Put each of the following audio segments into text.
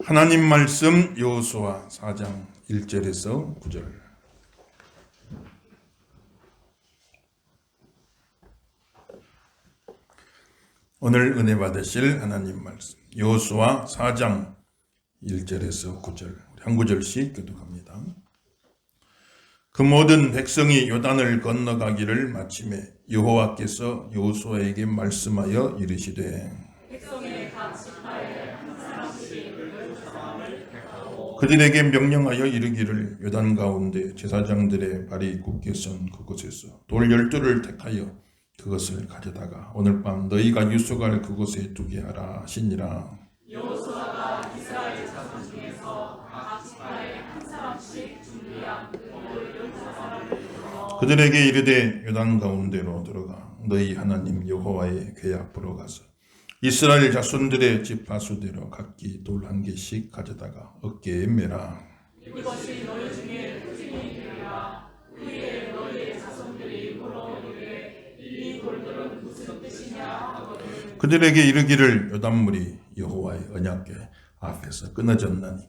하나님 말씀 여호수아 4장 1절에서 9절. 오늘 은혜 받으실 하나님 말씀 여호수아 4장 1절에서 9절. 우리 한 구절씩 교독합니다. 그 모든 백성이 요단을 건너가기를 마침에 여호와께서 여호수아에게 말씀하여 이르시되 그들에게 명령하여 이르기를 요단 가운데 제사장들의 발이 굳게 선 그곳에서 돌 12를 택하여 그것을 가져다가 오늘 밤 너희가 유숙할 그곳에 두게 하라 하시니라. 여호수아가 이스라엘 자손 중에서 각 지파에 한 사람씩 준비한 돌 12사람을 불러 그들에게 이르되 요단 가운데로 들어가 너희 하나님 여호와의 궤 앞으로 가서 이스라엘 자손들의 지파 수대로 각기 돌 한 개씩 가져다가 어깨에 매라. 이것이 너희 중에 표징이 되리라. 후에 너희의 자손들이 물어보기를 이 돌들은 무슨 뜻이냐 하거든. 그들에게 이르기를 요단물이 여호와의 언약궤 앞에서 끊어졌나니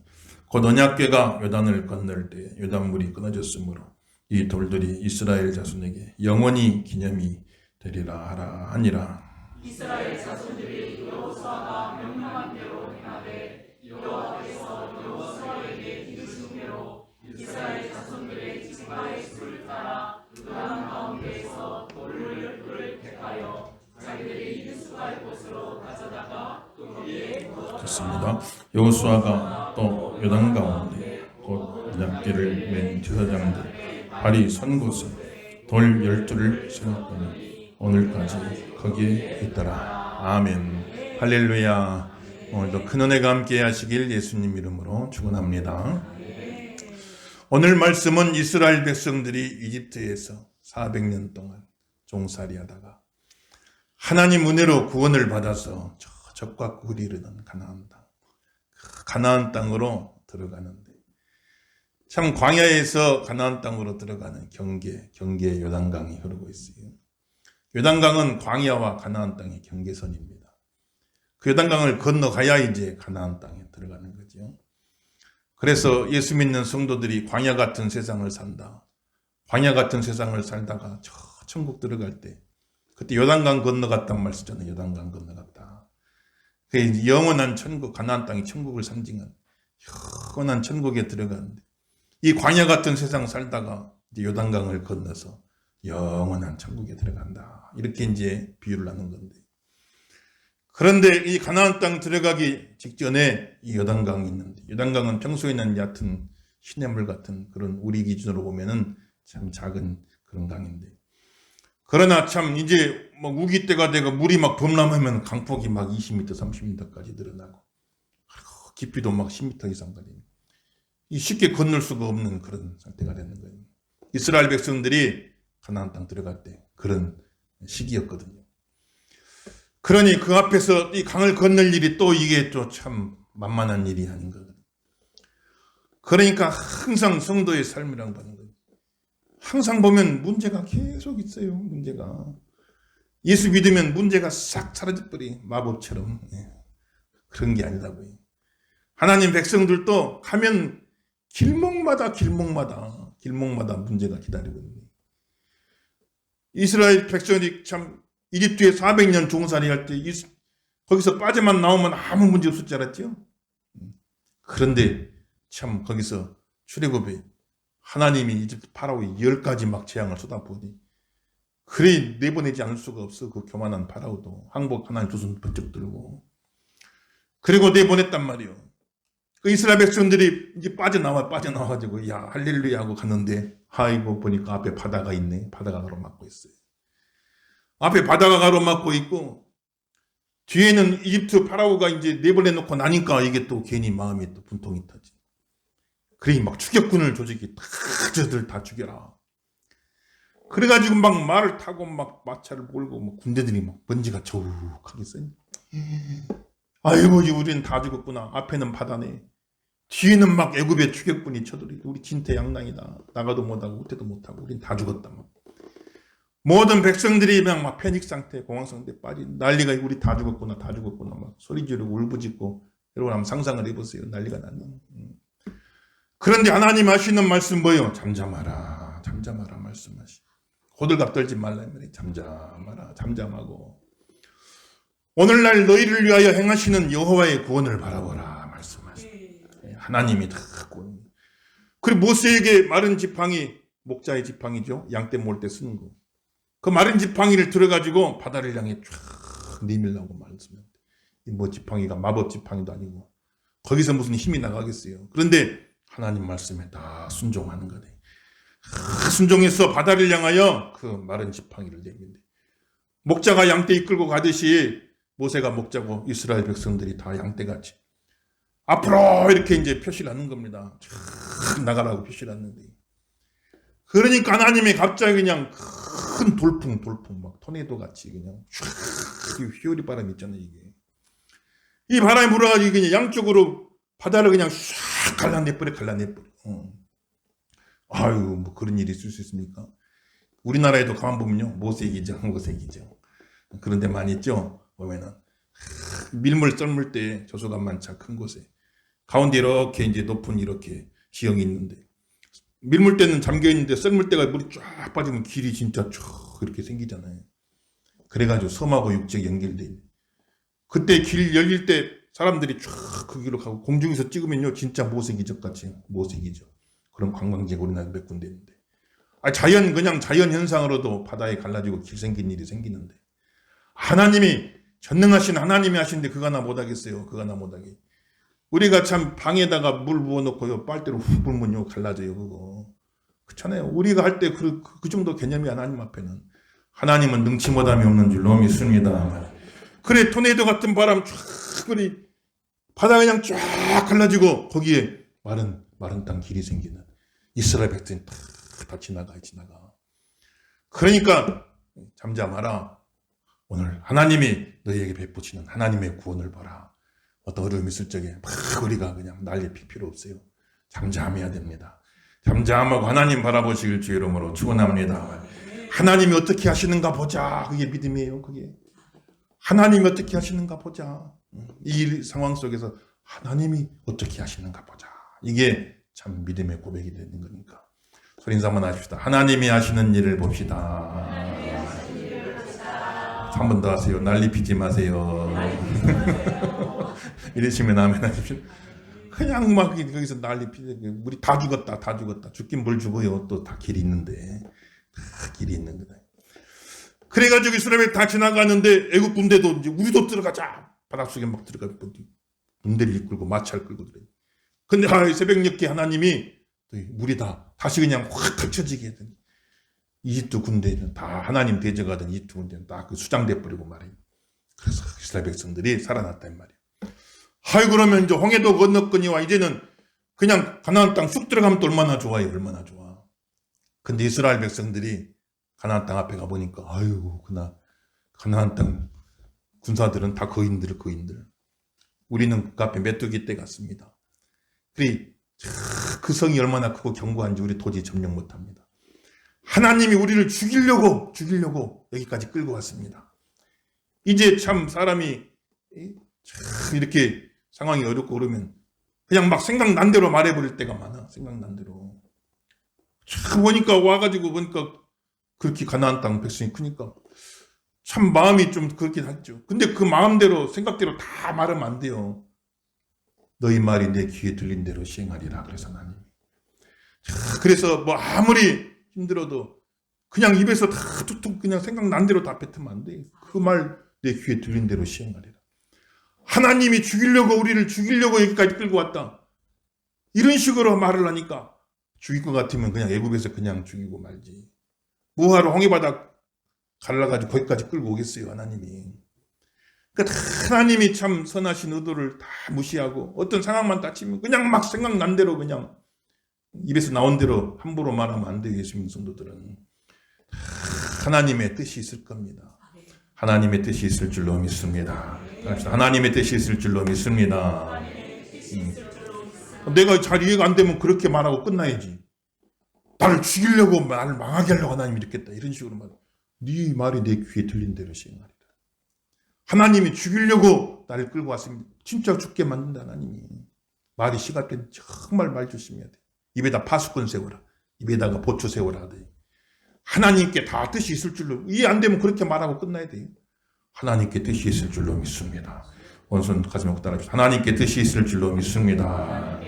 곧 언약궤가 요단을 건널 때 요단물이 끊어졌으므로 이 돌들이 이스라엘 자손에게 영원히 기념이 되리라 하라 하니라. 이스라엘 자손들이 여호수아가 명령한 대로 행하되 여호와께서 여호수아에게 이르신 대로 이스라엘 자손들의 지파의 수를 따라 요단 가운데에서 돌을 12를 택하여 자기들이 유숙할 곳으로 가져다가 거기에 좋습니다. 여호수아가 또 요단 가운데 곧 언약궤를 맨 제사장들 발이 선 곳에 돌 12를 세웠더니 오늘까지 거기에 있더라. 아멘. 할렐루야. 오늘도 큰 은혜가 함께 하시길 예수님 이름으로 축원합니다. 오늘 말씀은 이스라엘 백성들이 이집트에서 400년 동안 종살이하다가 하나님 은혜로 구원을 받아서 저 적과 꿀이 이르는 가나안 땅, 그 가나안 땅으로 들어가는데 참 광야에서 가나안 땅으로 들어가는 경계의 요단강이 흐르고 있어요. 요단강은 광야와 가나안 땅의 경계선입니다. 그 요단강을 건너가야 이제 가나안 땅에 들어가는 거죠. 그래서 예수 믿는 성도들이 광야 같은 세상을 산다. 광야 같은 세상을 살다가 저 천국 들어갈 때 그때 요단강 건너갔단 말 쓰잖아요. 요단강 건너갔다. 그 영원한 천국, 가나안 땅이 천국을 상징한 영원한 천국에 들어가는데 이 광야 같은 세상 살다가 이제 요단강을 건너서 영원한 천국에 들어간다. 이렇게 이제 비유를 하는 건데. 그런데 이 가나안 땅 들어가기 직전에 이 요단강이 있는데, 요단강은 평소에는 얕은 시냇물 같은 그런 우리 기준으로 보면은 참 작은 그런 강인데. 그러나 참 이제 뭐 우기 때가 되고 물이 막 범람하면 강폭이 막 20m, 30m까지 늘어나고, 깊이도 막 10m 이상 가리는. 이 쉽게 건널 수가 없는 그런 상태가 되는 거예요. 이스라엘 백성들이 가나안 땅 들어갈 때 그런 시기였거든요. 그러니 그 앞에서 이 강을 건널 일이 또 이게 또 참 만만한 일이 아닌 거거든요. 그러니까 항상 성도의 삶이라고 하는 거예요. 항상 보면 문제가 계속 있어요. 문제가. 예수 믿으면 문제가 싹 사라져버리 마법처럼. 그런 게 아니라고요. 하나님 백성들도 가면 길목마다 문제가 기다리고 있는 거예요. 이스라엘 백성이 참 이집트에 400년 종살이 할 때 거기서 빠져만 나오면 아무 문제 없을 줄 알았죠. 그런데 참 거기서 출애굽에 하나님이 이집트 파라오에 10가지 막 재앙을 쏟아부으니 그래 내보내지 않을 수가 없어. 그 교만한 파라오도 항복 하나님 두 손 번쩍 들고 그리고 내보냈단 말이에요. 그 이스라엘 백성들이 이제 빠져나와가지고 야 할렐루야 하고 갔는데 아이고 보니까 앞에 바다가 있네. 바다가 가로막고 있어요. 앞에 바다가 가로막고 있고 뒤에는 이집트 파라오가 이제 내보내놓고 나니까 이게 또 괜히 마음이 또 분통이 타지. 그래 막 추격군을 조직이 저들 다 죽여라. 그래가지고 막 말을 타고 막 마차를 몰고 막 군대들이 막 먼지가 저욱하게 써요. 아이고 우리는 다 죽었구나. 앞에는 바다네. 뒤에는 막 애굽의 추격군이 쳐들이고 우리 진퇴양난이다. 나가도 못하고 후퇴도 못하고 우린 다 죽었다. 막. 모든 백성들이 그냥 막 패닉 상태, 공황 상태 빠진 난리가 우리 다 죽었구나 막 소리 지르고 울부짖고 여러분 한번 상상을 해보세요. 난리가 나는. 그런데 하나님 하시는 말씀 뭐예요? 잠잠하라. 잠잠하라 말씀하시. 호들갑 떨지 말라. 잠잠하라. 잠잠하고. 오늘날 너희를 위하여 행하시는 여호와의 구원을 바라보라 말씀하시. 하나님이 다 구원. 그리고 모세에게 마른 지팡이, 목자의 지팡이죠. 양떼 모을 때 쓰는 거. 그 마른 지팡이를 들어가지고 바다를 향해 쫙 내밀라고 말씀합니다. 뭐 지팡이가 마법 지팡이도 아니고 거기서 무슨 힘이 나가겠어요. 그런데 하나님 말씀에 다 순종하는 거네. 순종해서 바다를 향하여 그 마른 지팡이를 내밀대. 목자가 양떼 이끌고 가듯이 모세가 목자고 이스라엘 백성들이 다 양떼같이 앞으로 이렇게 이제 표시를 하는 겁니다. 쫙 나가라고 표시를 하는데. 그러니까 하나님이 갑자기 그냥 큰 돌풍 막 토네이도 같이 그냥 쫙 휘어리 바람이 있잖아요. 이 바람이 불어가지고 그냥 양쪽으로 바다를 그냥 쫙 갈라내버려. 아유, 뭐 그런 일이 있을 수 있습니까? 우리나라에도 가만 보면요, 모세기죠. 그런 데 많이 있죠. 보면은 밀물 썰물 때 저소간만차 큰 곳에 가운데 이렇게 이제 높은 이렇게 지형이 있는데 밀물 때는 잠겨 있는데 썰물 때가 물이 쫙 빠지면 길이 진짜 쭉 이렇게 생기잖아요. 그래가지고 섬하고 육지가 연결돼 있는. 그때 길 열릴 때 사람들이 쫙 그 길로 가고 공중에서 찍으면요 진짜 모세기적 같이 모세기적 그런 관광지가 우리나라에 몇 군데 있는데 그냥 자연 현상으로도 바다에 갈라지고 길 생긴 일이 생기는데 하나님이 전능하신 하나님이 하시는데 그거 하나 못하겠어요. 그거 하나 못하게. 우리가 참 방에다가 물 부어놓고요 빨대로 훅 불면요 갈라져요. 그거 그렇잖아요. 우리가 할 때 그 정도 개념이 하나님 앞에는. 하나님은 능치 못함이 없는 줄로 믿습니다. 그래 토네이도 같은 바람 쫙 그리 바다 그냥 쫙 갈라지고 거기에 마른 땅 길이 생기는 이스라엘 백성이 다 지나가. 그러니까 잠잠하라. 오늘 하나님이 너희에게 베푸시는 하나님의 구원을 봐라. 어떤 어려움이 있을 적에 막 우리가 그냥 난리 필 필요 없어요. 잠잠해야 됩니다. 잠잠하고 하나님 바라보시길 주의 이름으로 축원합니다. 하나님이 어떻게 하시는가 보자. 그게 믿음이에요. 그게 하나님이 어떻게 하시는가 보자. 이 상황 속에서 하나님이 어떻게 하시는가 보자. 이게 참 믿음의 고백이 되는 거니까 소리 인사 한번 하십시다. 하나님이 하시는 일을 봅시다. 한 번 더 하세요. 난리 피지 마세요. 이러시면 아멘 하십시오. 그냥 막 거기서 난리 피지. 우리 다 죽었다. 죽긴 뭘 죽어요. 또 다 길이 있는데. 다 길이 있는 거다. 그래가지고 이스라엘 다 지나가는데 애국 군대도 이제 우리도 들어가자. 바닷속에 막 들어가 군대를 이끌고 마차를 끌고 들어요. 근데 새벽녘에 하나님이 물이 다시 그냥 확 펼쳐지게 하더니 이집트 군대는 다 하나님 대적하던 이집트 군대는 다 그 수장돼 버리고 말이에요. 그래서 이스라엘 백성들이 살아났단 말이에요. 그러면 이제 홍해도 건넜거니와 이제는 그냥 가나안 땅 쑥 들어가면 또 얼마나 좋아요. 얼마나 좋아. 근데 이스라엘 백성들이 가나안 땅 앞에 가보니까 가나안 땅 군사들은 다 거인들. 우리는 그 앞에 메뚜기 떼 같습니다. 그 성이 얼마나 크고 견고한지 우리 도저히 점령 못합니다. 하나님이 우리를 죽이려고 여기까지 끌고 왔습니다. 이제 참 사람이 이렇게 상황이 어렵고 그러면 그냥 막 생각난 대로 말해버릴 때가 많아. 생각난 대로. 보니까 와가지고 보니까 그렇게 가나안 땅 백성이 크니까 참 마음이 좀 그렇긴 하죠. 근데 그 마음대로 생각대로 다 말하면 안 돼요. 너희 말이 내 귀에 들린 대로 시행하리라. 그래서 하나님. 그래서 뭐 아무리 힘들어도 그냥 입에서 다 툭툭 그냥 생각난 대로 다 뱉으면 안 돼. 그 말 내 귀에 들린 대로 시행하리라. 하나님이 우리를 죽이려고 여기까지 끌고 왔다. 이런 식으로 말을 하니까 죽일 것 같으면 그냥 애굽에서 그냥 죽이고 말지. 뭐하러 홍해바다 갈라가지고 거기까지 끌고 오겠어요. 하나님이. 그러니까 하나님이 참 선하신 의도를 다 무시하고 어떤 상황만 닥치면 그냥 막 생각난 대로 그냥 입에서 나온 대로 함부로 말하면 안 돼요. 예수님 성도들은. 하나님의 뜻이 있을 겁니다. 하나님의 뜻이 있을 줄로 믿습니다. 하나님의 뜻이 있을 줄로 믿습니다. 내가 잘 이해가 안 되면 그렇게 말하고 끝나야지. 나를 죽이려고 나를 망하게 하려고 하나님이 이랬겠다. 이런 식으로 말. 네 말이 내 귀에 들린 대로 시행하리라. 하나님이 죽이려고 나를 끌고 왔습니다. 진짜 죽게 만든다 하나님이. 말이 시갈 땐 정말 말 조심해야 돼. 입에다 파수꾼 세워라. 입에다가 보초 세워라. 돼. 하나님께 다 뜻이 있을 줄로, 이해 안 되면 그렇게 말하고 끝나야 돼요. 하나님께 뜻이 있을 줄로 믿습니다. 원손 가슴에 따라주세요. 하나님께 뜻이 있을 줄로 믿습니다.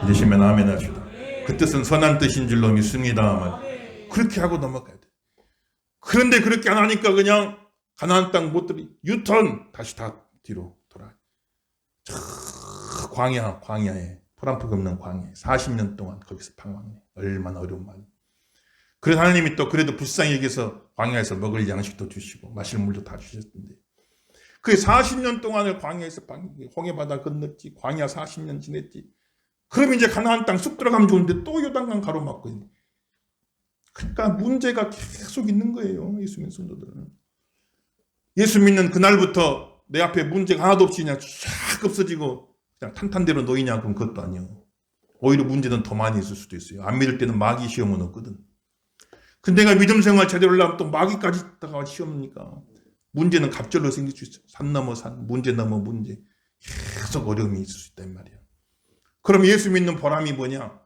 믿으시면 아멘 합시다. 그 뜻은 선한 뜻인 줄로 믿습니다. 그렇게 하고 넘어가야 돼. 그런데 그렇게 안 하니까 그냥 가나안 땅 못 들이 유턴 다시 다 뒤로 돌아. 광야에 포란폭 없는 광야에 40년 동안 거기서 방황해. 얼마나 어려운 말이. 그래서 하나님이 또 그래도 불쌍히 여기서 광야에서 먹을 양식도 주시고 마실 물도 다 주셨는데 그 40년 동안을 광야에서 홍해바다 건넜지. 광야 40년 지냈지. 그럼 이제 가나안 땅 쑥 들어가면 좋은데 또 요단강 가로막고 있네. 그러니까 문제가 계속 있는 거예요. 예수 믿는 성도들은. 예수 믿는 그날부터 내 앞에 문제가 하나도 없이 그냥 쫙 없어지고 그냥 탄탄대로 놓이냐 그럼 그것도 아니에요. 오히려 문제는 더 많이 있을 수도 있어요. 안 믿을 때는 마귀 시험은 없거든. 근데 내가 믿음 생활 제대로 하려면 또 마귀까지 있다가 시험이니까 문제는 갑절로 생길 수 있어요. 산 넘어 산, 문제 넘어 문제. 계속 어려움이 있을 수 있단 말이야. 그럼 예수 믿는 보람이 뭐냐?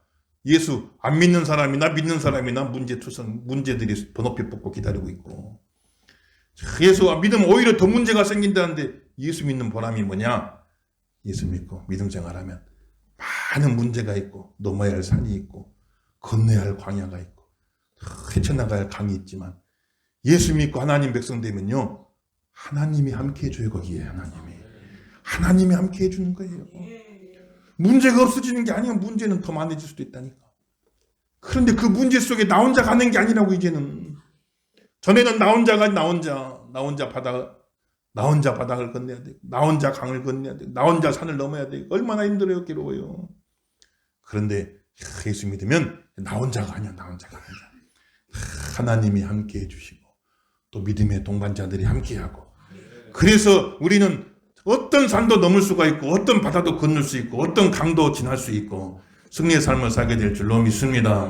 예수 안 믿는 사람이나 믿는 사람이나 문제투성, 문제들이 번호표 뽑고 기다리고 있고 예수 믿으면 오히려 더 문제가 생긴다는데 예수 믿는 보람이 뭐냐? 예수 믿고 믿음 생활하면 많은 문제가 있고 넘어야 할 산이 있고 건너야 할 광야가 있고 헤쳐나가야 할 강이 있지만 예수 믿고 하나님 백성 되면요 하나님이 함께 해줘요. 거기에 하나님이 함께 해주는 거예요. 문제가 없어지는 게 아니면 문제는 더 많아질 수도 있다니까. 그런데 그 문제 속에 나 혼자 가는 게 아니라고. 이제는 전에는 나 혼자 바닥을 건너야 돼. 나 혼자 강을 건너야 돼. 나 혼자 산을 넘어야 돼. 얼마나 힘들어요. 괴로워요. 그런데 예수 믿으면 나 혼자가 아니야. 하나님이 함께 해주시고 또 믿음의 동반자들이 함께하고 그래서 우리는 어떤 산도 넘을 수가 있고 어떤 바다도 건널 수 있고 어떤 강도 지날 수 있고 승리의 삶을 살게 될 줄로 믿습니다.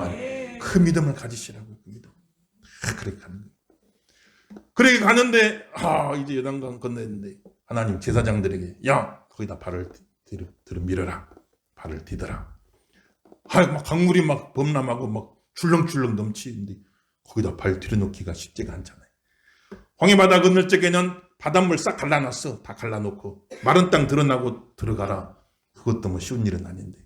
그 믿음을 가지시라고. 그 믿음. 그렇게 가는 거예요. 그렇게 가는데 이제 요단강 건너는데 하나님 제사장들에게 야 거기다 발을 밀어라. 발을 디뎌라. 막 강물이 막 범람하고 막 출렁출렁 넘치는데 거기다 발 들여놓기가 쉽지가 않잖아요. 홍해바다 건널 적에는 바닷물 싹 갈라놨어. 다 갈라놓고 마른 땅 드러나고 들어가라. 그것도 뭐 쉬운 일은 아닌데.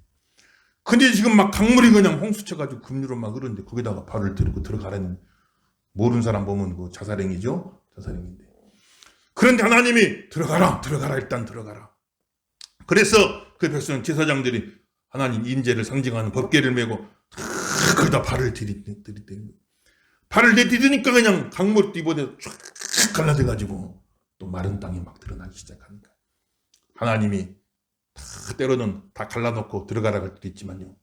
근데 지금 막 강물이 그냥 홍수쳐가지고 급류로 막 흐르는데 거기다가 발을 들고 들어가라는 모르는 사람 보면 그 자살행위죠. 자살행위인데. 그런데 하나님이 들어가라 일단 들어가라. 그래서 그 백성 제사장들이 하나님 인재를 상징하는 법궤를 메고 거기다 발을 들이대는 거예요. 발을 내디디니까 그냥 강물 띠보대 쫙 갈라져가지고 또 마른 땅이 막 드러나기 시작하니까 하나님이 때로는 다 갈라놓고 들어가라 할 때도 있지만요.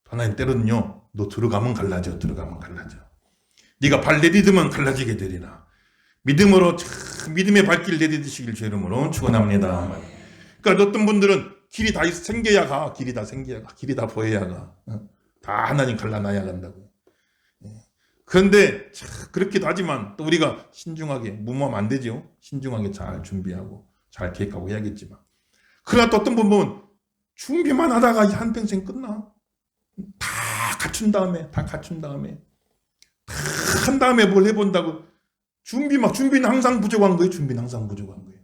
하나님 때로는요. 너 들어가면 갈라져. 네가 발 내디디면 갈라지게 되리라. 믿음으로 믿음의 발길 내디디시길 주 이름으로 축원합니다. 그러니까 어떤 분들은 길이 다 생겨야 가. 길이 다 보여야 가. 다 하나님 갈라놔야 간다고. 그런데 그렇기도 하지만 또 우리가 신중하게 무모하면 안 되죠. 신중하게 잘 준비하고 잘 계획하고 해야겠지만 그러나 또 어떤 분 보면 준비만 하다가 한평생 끝나. 다 갖춘 다음에 다 한 다음에 뭘 해본다고 준비는 항상 부족한 거예요.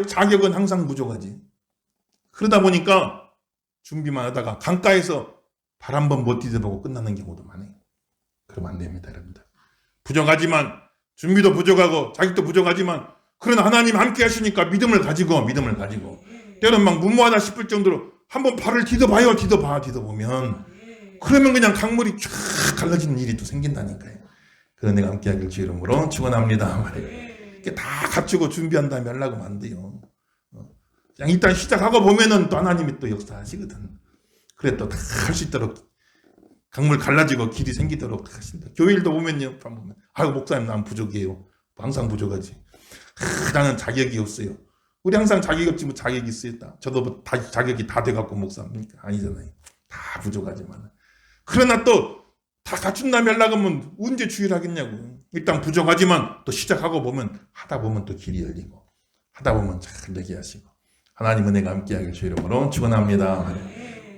자격은 항상 부족하지. 그러다 보니까 준비만 하다가 강가에서 발 한 번 못 디뎌보고 끝나는 경우도 많아요. 그러면 안 됩니다, 여러분들. 부족하지만 준비도 부족하고 자격도 부족하지만 그러나 하나님 함께 하시니까 믿음을 가지고 때로는 막 무모하다 싶을 정도로 한번 발을 디뎌보면 그러면 그냥 강물이 쫙 갈라지는 일이 또 생긴다니까요. 그런 내가 함께 하길 주 이름으로 축원합니다. 이렇게 다 갖추고 준비한 다음에 하려고 하면 안 돼요. 그냥 일단 시작하고 보면은 또 하나님이 또 역사하시거든. 그래 또 다 할 수 있도록 강물 갈라지고 길이 생기도록 하신다. 교회일도 보면요. 아유 목사님 난 부족해요. 항상 부족하지. 나는 자격이 없어요. 우리 항상 자격이 없지 뭐 자격이 있어요. 저도 뭐 자격이 다 돼갖고 목사입니까? 아니잖아요. 다 부족하지만. 그러나 또 다 갖춘 다음에 하려고 하면 언제 주일하겠냐고. 일단 부족하지만 또 시작하고 보면 하다 보면 또 길이 열리고 하다 보면 잘 되게 하시고 하나님 은혜가 함께하길 주 이름으로 축원합니다.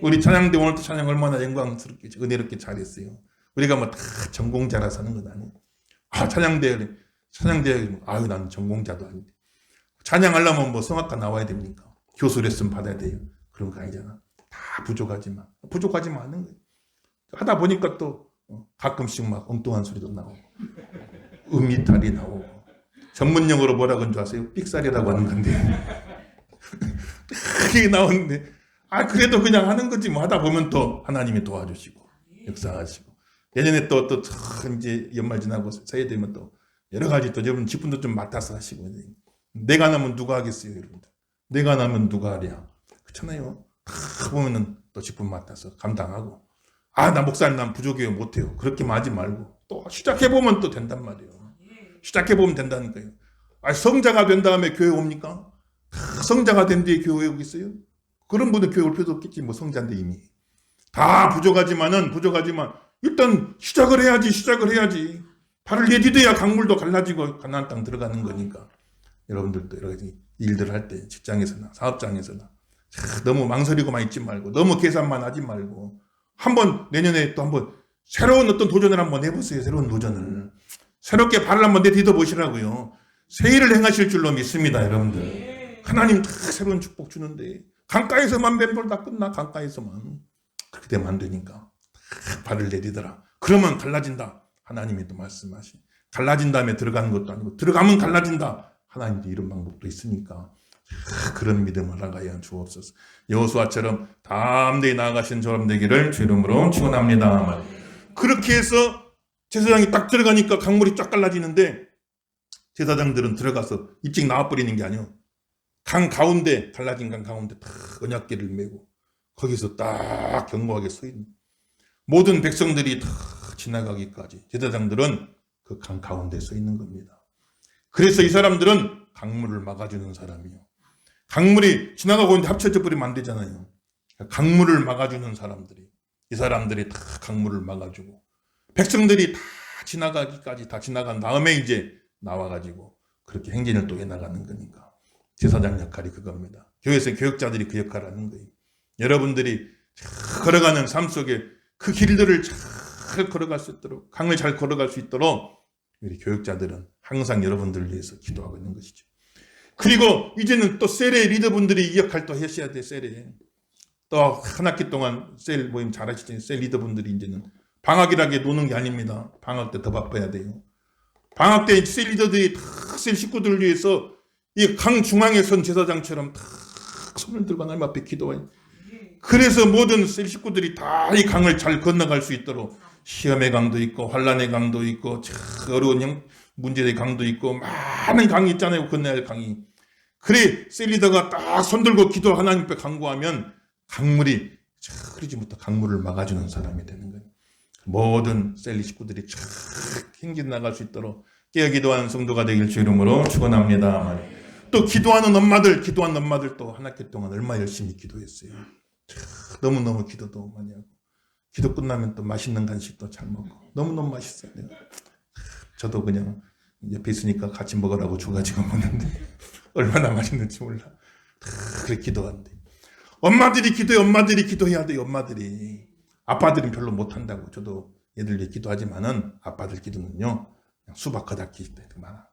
우리 찬양대 오늘 또 찬양 얼마나 영광스럽게 은혜롭게 잘했어요. 우리가 뭐 다 전공자라서 하는 건 아니고 찬양대 아유 난 전공자도 아닌데 찬양하려면 뭐 성악가 나와야 됩니까? 교수 레슨 받아야 돼요. 그런 거 아니잖아. 다 부족하지만 하는 거예요. 하다 보니까 또 가끔씩 막 엉뚱한 소리도 나오고 음이탈이 나오고 전문용어로 뭐라 그런 줄 아세요? 삑살이라고 하는 건데 그게 나오는데 그래도 그냥 하는 거지 뭐 하다 보면 또 하나님이 도와주시고 역사하시고 내년에 또 이제 연말 지나고 새해 되면 또 여러 가지 또 여러분 직분도 좀 맡아서 하시고 내가 나면 누가 하겠어요 여러분들. 내가 나면 누가 하랴 그렇잖아요. 다 보면은 또 직분 맡아서 감당하고 나 목사님 난 부족해요 못해요 그렇게만 하지 말고 또 시작해보면 또 된단 말이에요. 시작해보면 된다니까요. 성자가 된 다음에 교회 옵니까? 성자가 된 뒤에 교회 오겠어요? 그런 분들 교회 올 필요도 없겠지 뭐 성자인데 이미 다 부족하지만 일단 시작을 해야지 발을 내디뎌야 강물도 갈라지고 가나안 땅 들어가는 거니까 여러분들도 여러 가지 일들 할 때 직장에서나 사업장에서나 너무 망설이고만 있지 말고 너무 계산만 하지 말고 한번 내년에 또 한번 새로운 어떤 도전을 한번 해보세요. 새로운 도전을 새롭게 발을 한번 내디뎌 보시라고요. 새 일을 행하실 줄로 믿습니다. 여러분들 하나님 다 새로운 축복 주는데 강가에서만 뱀돌 다 끝나 강가에서만 그렇게 되면 안 되니까 발을 내디더라. 그러면 갈라진다. 하나님이 또 말씀하신 갈라진 다음에 들어가는 것도 아니고 들어가면 갈라진다. 하나님도 이런 방법도 있으니까 그런 믿음을 나가야 주옵소서. 여호수아처럼 담대히 나아가신 저럼 되기를 주 이름으로 축원합니다. 그렇게 해서 제사장이 딱 들어가니까 강물이 쫙 갈라지는데 제사장들은 들어가서 일찍 나와버리는 게 아니에요. 강 가운데 갈라진 강 가운데 딱 언약궤를 메고 거기서 딱 견고하게 서 있는 모든 백성들이 다 지나가기까지 제사장들은 그 강 가운데 서 있는 겁니다. 그래서 이 사람들은 강물을 막아주는 사람이요. 강물이 지나가고 있는데 합쳐져 버리면 안 되잖아요. 강물을 막아주는 사람들이 이 사람들이 다 강물을 막아주고 백성들이 다 지나가기까지 다 지나간 다음에 이제 나와가지고 그렇게 행진을 또 해나가는 거니까 제사장 역할이 그겁니다. 교회에서 교역자들이 그 역할을 하는 거예요. 여러분들이 걸어가는 삶 속에 그 길들을 잘 걸어갈 수 있도록 강을 잘 걸어갈 수 있도록 우리 교역자들은 항상 여러분들을 위해서 기도하고 있는 것이죠. 그리고 이제는 또 셀의 리더분들이 이 역할 또 하셔야 돼. 셀에 또 한 학기 동안 셀 모임 잘하시죠. 셀 리더분들이 이제는 방학이라게 노는 게 아닙니다. 방학 때 더 바빠야 돼요. 방학 때 셀 리더들이 다 셀 식구들을 위해서 이 강 중앙에 선 제사장처럼 다 손을 들고 하나님 앞에 기도해요. 그래서 모든 셀 식구들이 다 이 강을 잘 건너갈 수 있도록 시험의 강도 있고 환란의 강도 있고 어려운 문제의 강도 있고 많은 강이 있잖아요. 건너야 할 강이. 그래 셀 리더가 딱 손들고 기도 하나님 앞에 간구하면 강물이 흐르지 못한 강물을 막아주는 사람이 되는 거예요. 모든 셀 식구들이 쫙 행진 나갈 수 있도록 깨어 기도하는 성도가 되길 주 이름으로 축원합니다. 또 기도하는 엄마들 또 한 학기 동안 얼마나 열심히 기도했어요. 너무너무 기도도 많이 하고 기도 끝나면 또 맛있는 간식도 잘 먹고 너무너무 맛있어요. 저도 그냥 옆에 있으니까 같이 먹으라고 줘가지고 먹는데 얼마나 맛있는지 몰라. 그렇게 기도하는데 엄마들이 기도해야 돼요. 엄마들이 아빠들은 별로 못한다고 저도 얘들 위해 기도하지만은 아빠들 기도는요 그냥 수박 거닥기 때 많아.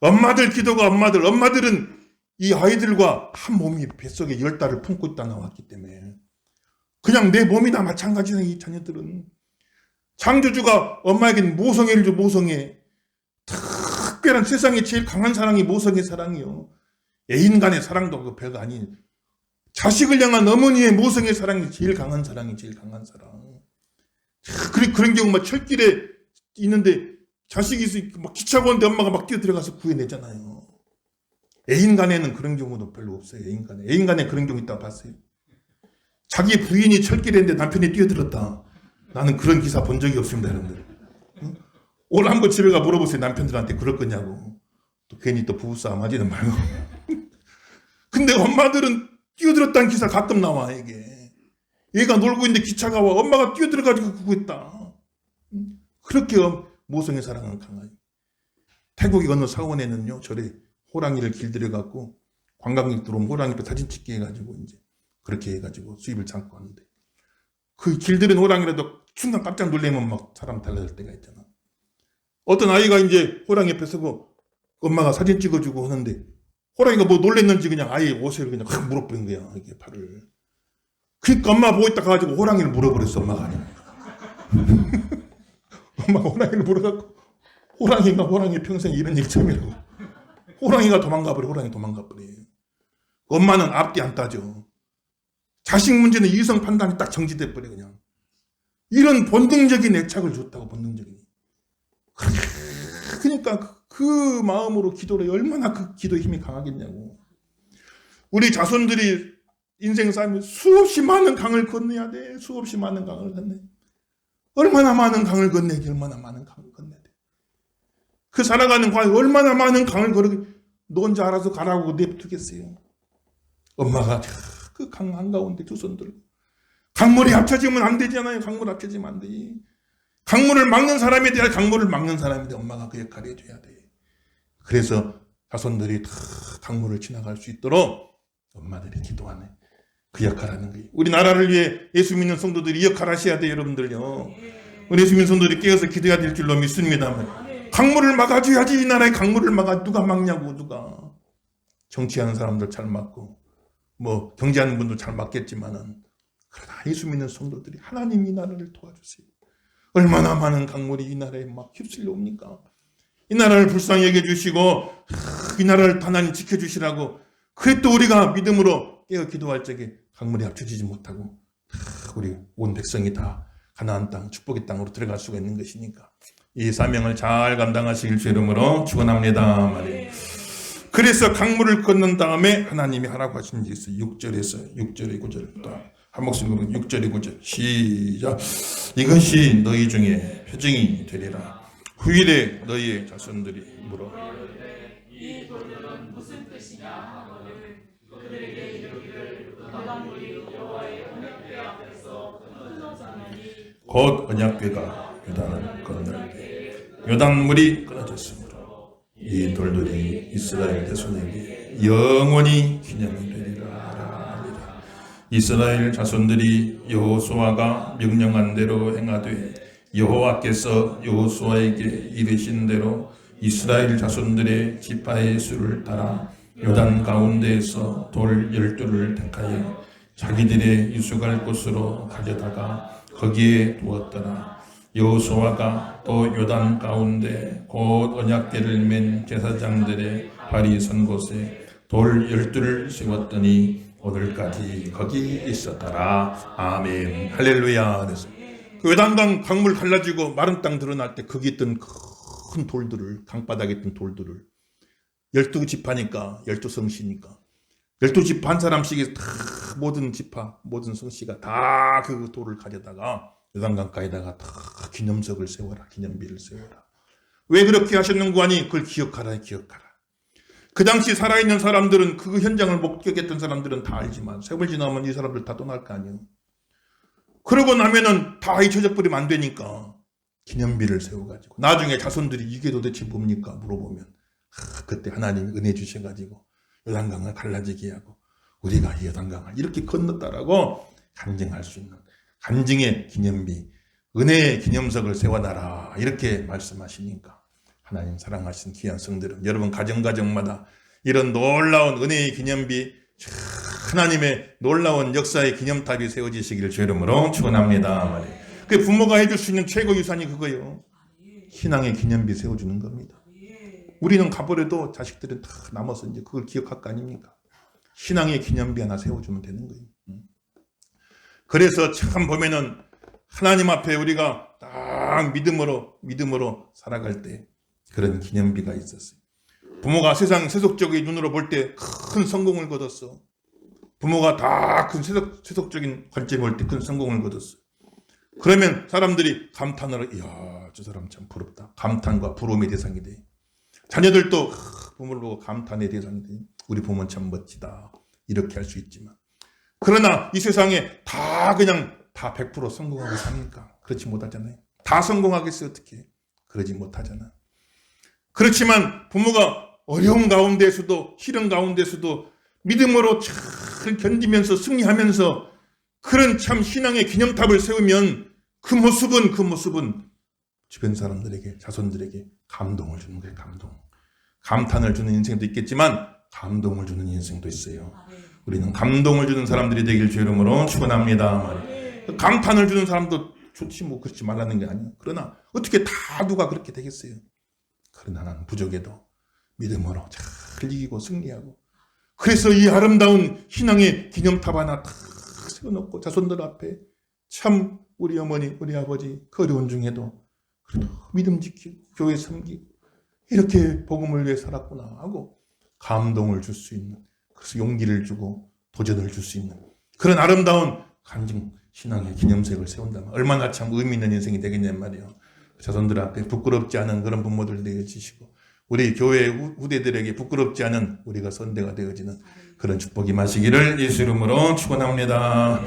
엄마들 기도가 엄마들은 이 아이들과 한 몸이 뱃속에 10달을 품고 있다 나왔기 때문에 그냥 내 몸이나 마찬가지네. 이 자녀들은 창조주가 엄마에게는 모성애를 줘. 모성애. 특별한 세상에 제일 강한 사랑이 모성의 사랑이요. 애인 간의 사랑도 그 별거 아니에요. 자식을 향한 어머니의 모성의 사랑이 제일 강한 사랑이 제일 강한 사랑. 그런 경우 막 철길에 있는데 자식이 막 기차가 오는데 엄마가 막 뛰어들어가서 구해내잖아요. 애인 간에는 그런 경우도 별로 없어요. 애인 간에 그런 경우 있다고 봤어요. 자기 부인이 철길에 있는데 남편이 뛰어들었다. 나는 그런 기사 본 적이 없습니다. 여러분들. 오늘 한번 집에 가 물어보세요. 남편들한테 그럴 거냐고. 또 괜히 또 부부싸움 하지는 말고. 근데 엄마들은 뛰어들었다는 기사 가끔 나와. 이게 얘가 놀고 있는데 기차가 와. 엄마가 뛰어들어가지고 구했다. 그렇게 모성의 사랑은 강하죠. 태국에 어느 사원에는요 절에 호랑이를 길들여갖고 관광객 들어오면 호랑이 앞에 사진 찍게 해가지고 이제 그렇게 해가지고 수입을 창고 하는데 그 길들인 호랑이라도 순간 깜짝 놀래면 막 사람 달라질 때가 있잖아. 어떤 아이가 이제 호랑이 옆에 서고 엄마가 사진 찍어주고 하는데 호랑이가 뭐 놀랬는지 그냥 아예 옷을 그냥 확 물어버린 거야. 이게 팔을. 그러니까 엄마 보고 있다 가가지고 호랑이를 물어버렸어. 엄마가 아니야. 엄마가 호랑이를 물어갖고 호랑이가 호랑이 평생 이런 일 처음이라고. 호랑이가 도망가버려. 호랑이 도망가버려. 엄마는 앞뒤 안 따져. 자식 문제는 이성 판단이 딱 정지돼 버려 그냥. 이런 본능적인 애착을 줬다고 본능적인. 그러니까 그 마음으로 기도를 해. 얼마나 그 기도의 힘이 강하겠냐고. 우리 자손들이 인생 삶에 수없이 많은 강을 건너야 돼. 수없이 많은 강을 건너야 돼. 얼마나 많은 강을 건너야지. 얼마나 많은 강을 건너야 돼. 그 살아가는 과에 얼마나 많은 강을 걸어. 너 혼자 알아서 가라고 냅두겠어요. 엄마가 그 강 한가운데 두 손 들고 강물이 합쳐지면 안 되잖아요. 강물 합쳐지면 안 돼. 강물을 막는 사람에 대해 강물을 막는 사람에 대해 엄마가 그 역할을 해줘야 돼. 그래서 자손들이 다 강물을 지나갈 수 있도록 엄마들이 기도하네. 그 역할을 하는 거예요. 우리나라를 위해 예수 믿는 성도들이 이 역할을 하셔야 돼요. 여러분들요. 우리 예수 믿는 성도들이 깨어서 기도해야 될 줄로 믿습니다만 강물을 막아줘야지. 이 나라의 강물을 누가 막냐고. 누가. 정치하는 사람들 잘 막고 뭐 경제하는 분도 잘 막겠지만은 그러나 예수 믿는 성도들이 하나님 이 나라를 도와주세요. 얼마나 많은 강물이 이 나라에 막 휩쓸려 옵니까? 이 나라를 불쌍히 여겨주시고 이 나라를 하나님 지켜주시라고. 그래 또 우리가 믿음으로 깨어 기도할 적에 강물이 합쳐지지 못하고 우리 온 백성이 다 가나안 땅 축복의 땅으로 들어갈 수가 있는 것이니까 이 사명을 잘 감당하시길 주 이름으로 축원합니다 말이에요. 그래서 강물을 건넌 다음에 하나님이 하라고 하신 게 있어요. 6절에서 6절의 9절부터 한 목소리로 6절의 9절 시작. 이것이 너희 중에 표징이 되리라. 후일에 너희의 자손들이 물어 이 돌들은 무슨 뜻이냐 하거늘 그들에게 이르기를 바닷물이 여호와의 언약궤 앞에서 흘러자나니 곧 언약궤가 요단을 건널 때 요단물이 끊어졌으므로 이 돌들이 이스라엘 자손에게 영원히 기념이 되리라 하니라. 이스라엘 자손들이 여호수아가 명령한 대로 행하되 여호와께서 여호수아에게 이르신 대로 이스라엘 자손들의 지파의 수를 따라 요단 가운데에서 돌 12를 택하여 자기들의 유숙할 곳으로 가져다가 거기에 두었더라. 여호수아가 또 요단 가운데 곧 언약궤를 맨 제사장들의 발이 선 곳에 돌 12를 세웠더니 오늘까지 거기 있었더라. 아멘. 할렐루야. 그래서 그 요단강 강물 갈라지고 마른 땅 드러날 때 거기 있던 큰 돌들을, 강바닥에 있던 돌들을 12지파니까 12성씨니까 12지파 한 사람씩이 다 모든 지파 모든 성씨가 다 그 돌을 가져다가 요단강가에다가 다 기념석을 세워라. 기념비를 세워라. 왜 그렇게 하셨는고 하니 그걸 기억하라. 그 당시 살아있는 사람들은 그 현장을 목격했던 사람들은 다 알지만 세월 지나면 이 사람들 다 떠날 거 아니에요. 그러고 나면은 다 잊혀져 버리면 안 되니까 기념비를 세워가지고 나중에 자손들이 이게 도대체 뭡니까 물어보면 그때 하나님이 은혜 주셔가지고 요단강을 갈라지게 하고 우리가 이 요단강을 이렇게 건넜다라고 간증할 수 있는 간증의 기념비, 은혜의 기념석을 세워놔라 이렇게 말씀하시니까 하나님 사랑하신 귀한 성들은 여러분 가정마다 이런 놀라운 은혜의 기념비, 하나님의 놀라운 역사의 기념탑이 세워지시기를 주 이름으로 축원합니다. 그 부모가 해줄 수 있는 최고 유산이 그거예요. 신앙의 기념비 세워주는 겁니다. 우리는 가버려도 자식들은 다 남아서 이제 그걸 기억할 거 아닙니까? 신앙의 기념비 하나 세워주면 되는 거예요. 그래서 참 보면은 하나님 앞에 우리가 딱 믿음으로 살아갈 때 그런 기념비가 있었어요. 부모가 세상 세속적인 눈으로 볼 때 큰 성공을 거뒀어. 부모가 다 큰 세속적인 관점을 볼 때 큰 성공을 거뒀어. 그러면 사람들이 감탄을 이야 저 사람 참 부럽다. 감탄과 부러움의 대상이 돼. 자녀들도 부모를 보고 감탄의 대상이 돼. 우리 부모는 참 멋지다. 이렇게 할 수 있지만 그러나 이 세상에 다 그냥 다 100% 성공하고 삽니까? 그렇지 못하잖아요. 다 성공하겠어요 어떻게? 그러지 못하잖아. 그렇지만 부모가 어려운 가운데서도 싫은 가운데서도 믿음으로 잘 견디면서 승리하면서 그런 참 신앙의 기념탑을 세우면 그 모습은 주변 사람들에게, 자손들에게 감동을 주는 거예요. 감탄을 주는 인생도 있겠지만 감동을 주는 인생도 있어요. 우리는 감동을 주는 사람들이 되길 주 이름으로 축원합니다. 감탄을 주는 사람도 좋지 뭐 그렇지 말라는 게 아니에요. 그러나 어떻게 다 누가 그렇게 되겠어요. 그러나 나는 부족해도 믿음으로 잘 이기고 승리하고, 그래서 이 아름다운 신앙의 기념탑 하나 다 세워놓고 자손들 앞에 참 우리 어머니 우리 아버지 그 어려운 중에도 그래도 믿음 지키고 교회 섬기고 이렇게 복음을 위해 살았구나 하고 감동을 줄 수 있는, 그래서 용기를 주고 도전을 줄 수 있는 그런 아름다운 간증 신앙의 기념색을 세운다면 얼마나 참 의미 있는 인생이 되겠냔 말이에요. 자손들 앞에 부끄럽지 않은 그런 부모들 되어지시고 우리 교회 후대들에게 부끄럽지 않은 우리가 선대가 되어지는 그런 축복이 마시기를 예수 이름으로 축원합니다.